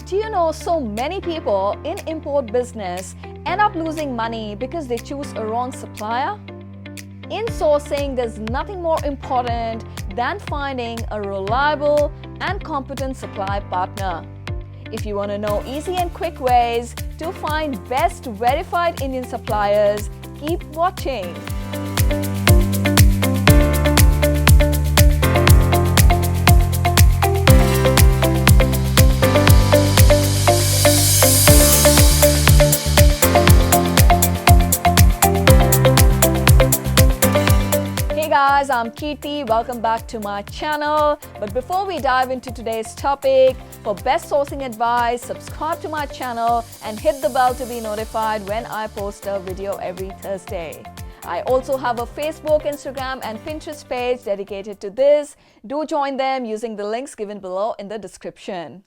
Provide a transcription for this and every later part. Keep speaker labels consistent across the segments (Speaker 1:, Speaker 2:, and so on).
Speaker 1: Do you know so many people in import business end up losing money because they choose a wrong supplier? In sourcing, there's nothing more important than finding a reliable and competent supply partner. If you want to know easy and quick ways to find best verified Indian suppliers, keep watching. Hey guys, I'm Kirti. Welcome back to my channel. But before we dive into today's topic, for best sourcing advice, subscribe to my channel and hit the bell to be notified when I post a video every Thursday. I also have a Facebook, Instagram and Pinterest page dedicated to this. Do join them using the links given below in the description.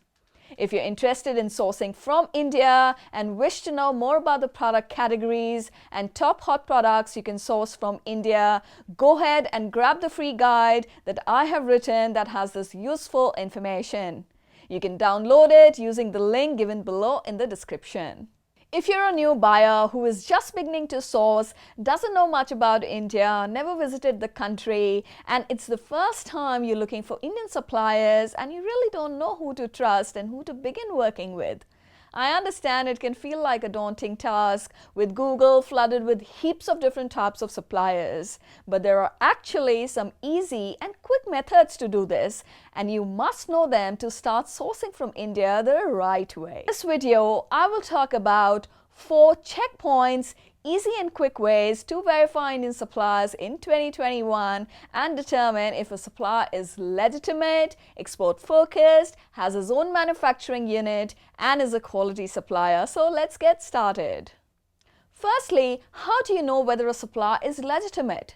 Speaker 1: If you're interested in sourcing from India and wish to know more about the product categories and top hot products you can source from India, go ahead and grab the free guide that I have written that has this useful information. You can download it using the link given below in the description. If you're a new buyer who is just beginning to source, doesn't know much about India, never visited the country, and it's the first time you're looking for Indian suppliers and you really don't know who to trust and who to begin working with, I understand it can feel like a daunting task with Google flooded with heaps of different types of suppliers. But there are actually some easy and quick methods to do this, and you must know them to start sourcing from India the right way. In this video, I will talk about 4 checkpoints, easy and quick ways to verify Indian suppliers in 2021 and determine if a supplier is legitimate, export focused, has his own manufacturing unit and is a quality supplier. So let's get started. Firstly, how do you know whether a supplier is legitimate?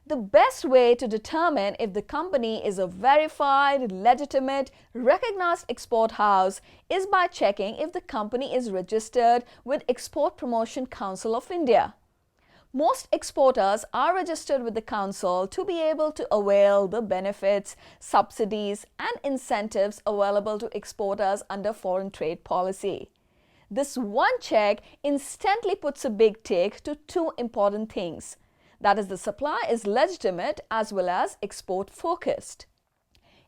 Speaker 1: The best way to determine if the company is a verified, legitimate, recognized export house is by checking if the company is registered with Export Promotion Council of India. Most exporters are registered with the council to be able to avail the benefits, subsidies and incentives available to exporters under foreign trade policy. This one check instantly puts a big tick to 2 important things. That is, the supplier is legitimate as well as export focused.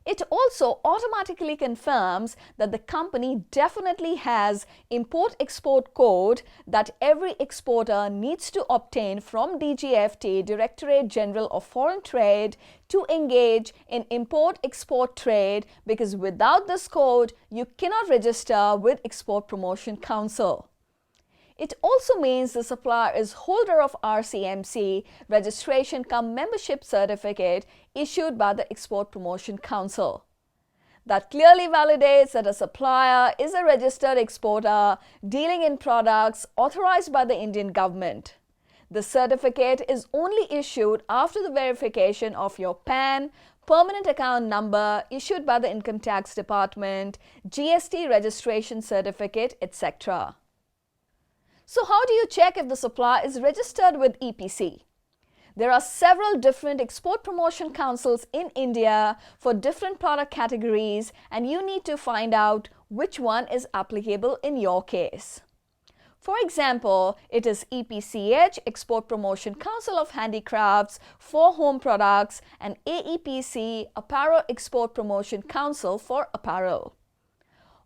Speaker 1: It also automatically confirms that the company definitely has import-export code that every exporter needs to obtain from DGFT, Directorate General of Foreign Trade, to engage in import-export trade, because without this code, you cannot register with Export Promotion Council. It also means the supplier is holder of RCMC, Registration cum Membership Certificate, issued by the Export Promotion Council. That clearly validates that a supplier is a registered exporter dealing in products authorized by the Indian government. The certificate is only issued after the verification of your PAN, permanent account number issued by the Income Tax Department, GST registration certificate, etc. So how do you check if the supplier is registered with EPC? There are several different export promotion councils in India for different product categories, and you need to find out which one is applicable in your case. For example, it is EPCH, Export Promotion Council of Handicrafts for home products, and AEPC, Apparel Export Promotion Council for apparel.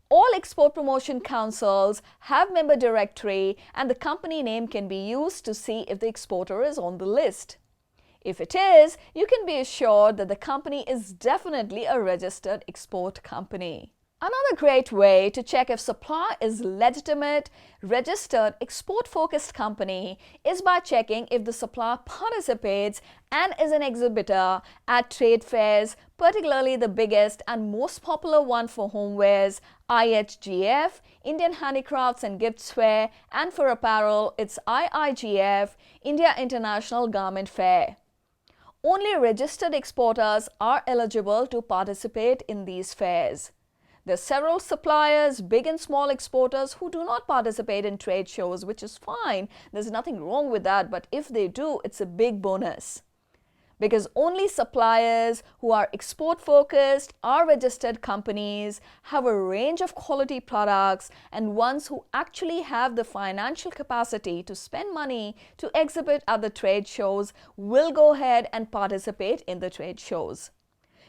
Speaker 1: All export promotion councils have member directory and the company name can be used to see if the exporter is on the list. If it is, you can be assured that the company is definitely a registered export company. Another great way to check if supplier is legitimate, registered, export-focused company is by checking if the supplier participates and is an exhibitor at trade fairs, particularly the biggest and most popular one for homewares, IHGF, Indian Handicrafts and Gifts Fair, and for apparel, it's IIGF, India International Garment Fair. Only registered exporters are eligible to participate in these fairs. There are several suppliers, big and small exporters, who do not participate in trade shows, which is fine. There's nothing wrong with that, but if they do, it's a big bonus. because only suppliers who are export focused, are registered companies, have a range of quality products, and ones who actually have the financial capacity to spend money to exhibit at the trade shows will go ahead and participate in the trade shows.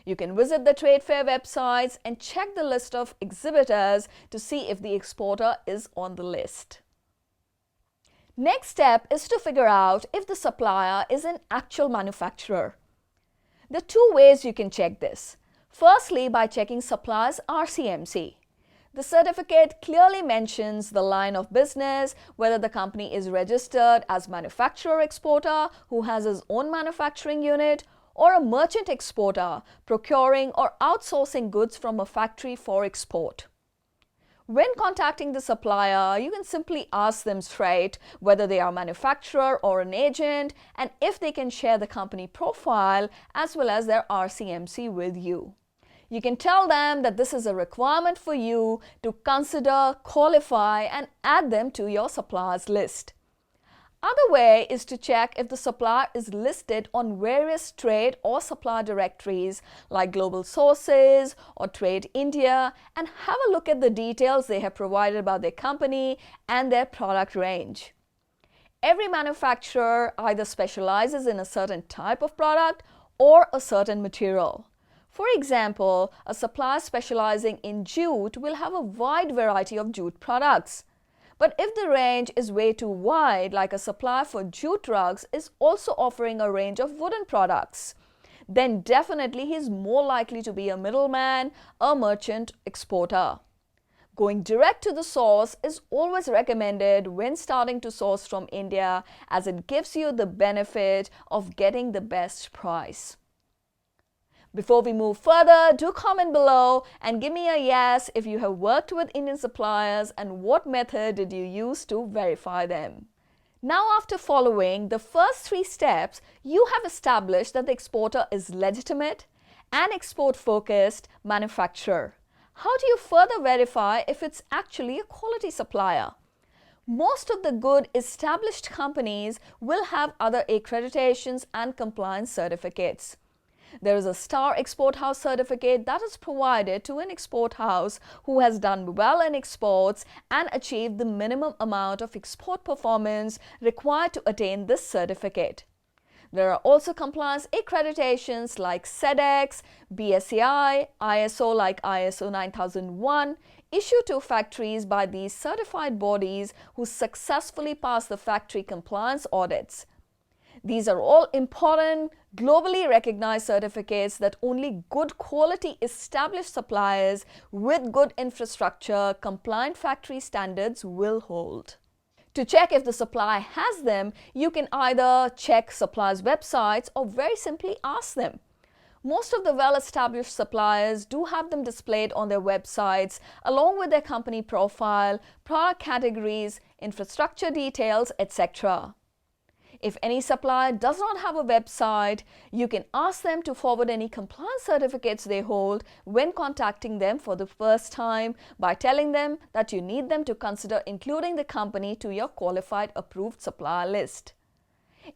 Speaker 1: You can visit the trade fair websites and check the list of exhibitors to see if the exporter is on the list. Next step is to figure out if the supplier is an actual manufacturer. There are two ways you can check this. Firstly, by checking supplier's RCMC. The certificate clearly mentions the line of business, whether the company is registered as manufacturer-exporter who has his own manufacturing unit, or a merchant exporter procuring or outsourcing goods from a factory for export. When contacting the supplier, you can simply ask them straight whether they are a manufacturer or an agent, and if they can share the company profile as well as their RCMC with you. You can tell them that this is a requirement for you to consider, qualify, and add them to your suppliers list. Other way is to check if the supplier is listed on various trade or supplier directories like Global Sources or Trade India, and have a look at the details they have provided about their company and their product range. Every manufacturer either specializes in a certain type of product or a certain material. For example, a supplier specializing in jute will have a wide variety of jute products. But if the range is way too wide, like a supplier for jute rugs is also offering a range of wooden products, then definitely he is more likely to be a middleman, a merchant exporter. Going direct to the source is always recommended when starting to source from India, as it gives you the benefit of getting the best price. Before we move further, do comment below and give me a yes if you have worked with Indian suppliers and what method did you use to verify them. Now, after following the first 3 steps, you have established that the exporter is legitimate and export-focused manufacturer. How do you further verify if it's actually a quality supplier? Most of the good established companies will have other accreditations and compliance certificates. There is a Star Export House certificate that is provided to an export house who has done well in exports and achieved the minimum amount of export performance required to attain this certificate. There are also compliance accreditations like SEDEX, BSCI, ISO like ISO 9001, issued to factories by these certified bodies who successfully pass the factory compliance audits. These are all important, globally recognized certificates that only good quality established suppliers with good infrastructure, compliant factory standards will hold. To check if the supplier has them, you can either check suppliers' websites or very simply ask them. Most of the well-established suppliers do have them displayed on their websites along with their company profile, product categories, infrastructure details, etc. If any supplier does not have a website, you can ask them to forward any compliance certificates they hold when contacting them for the first time by telling them that you need them to consider including the company to your qualified approved supplier list.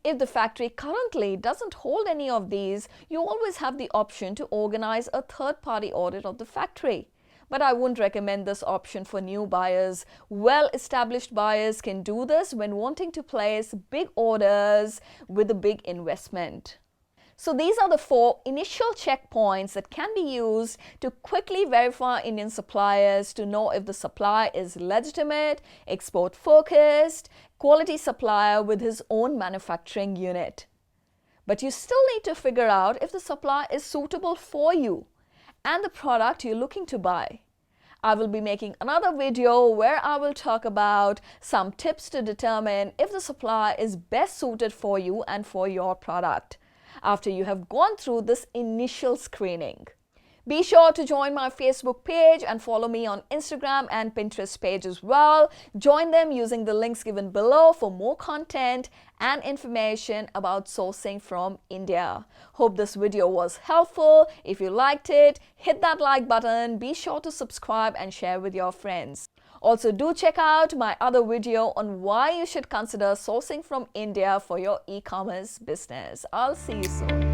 Speaker 1: If the factory currently doesn't hold any of these, you always have the option to organize a third-party audit of the factory. But I wouldn't recommend this option for new buyers. Well-established buyers can do this when wanting to place big orders with a big investment. So these are the 4 initial checkpoints that can be used to quickly verify Indian suppliers to know if the supplier is legitimate, export-focused, quality supplier with his own manufacturing unit. But you still need to figure out if the supplier is suitable for you and the product you're looking to buy. I will be making another video where I will talk about some tips to determine if the supplier is best suited for you and for your product after you have gone through this initial screening. Be sure to join my Facebook page and follow me on Instagram and Pinterest page as well. Join them using the links given below for more content and information about sourcing from India. Hope this video was helpful. If you liked it, hit that like button. Be sure to subscribe and share with your friends. Also, do check out my other video on why you should consider sourcing from India for your e-commerce business. I'll see you soon.